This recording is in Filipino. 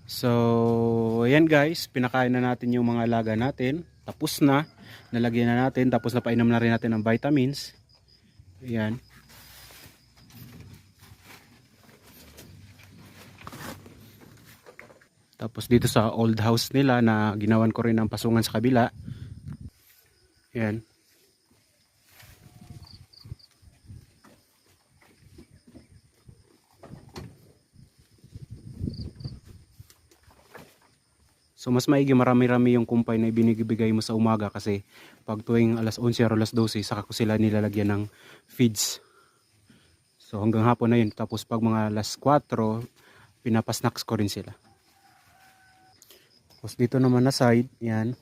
So, ayan guys, pinakain na natin yung mga alaga natin. Tapos na, nalagyan na natin, tapos napainom na rin natin ng vitamins. Ayan. Tapos dito sa old house nila na ginawan ko rin ang pasungan sa kabila. Ayan. So mas maigi marami-rami yung kumpay na ibinibigay mo sa umaga kasi pag tuwing alas 11 o alas 12 saka ko sila nilalagyan ng feeds. So hanggang hapon na yun. Tapos pag mga alas 4, pinapasnacks ko rin sila. Tapos dito naman na side, yan.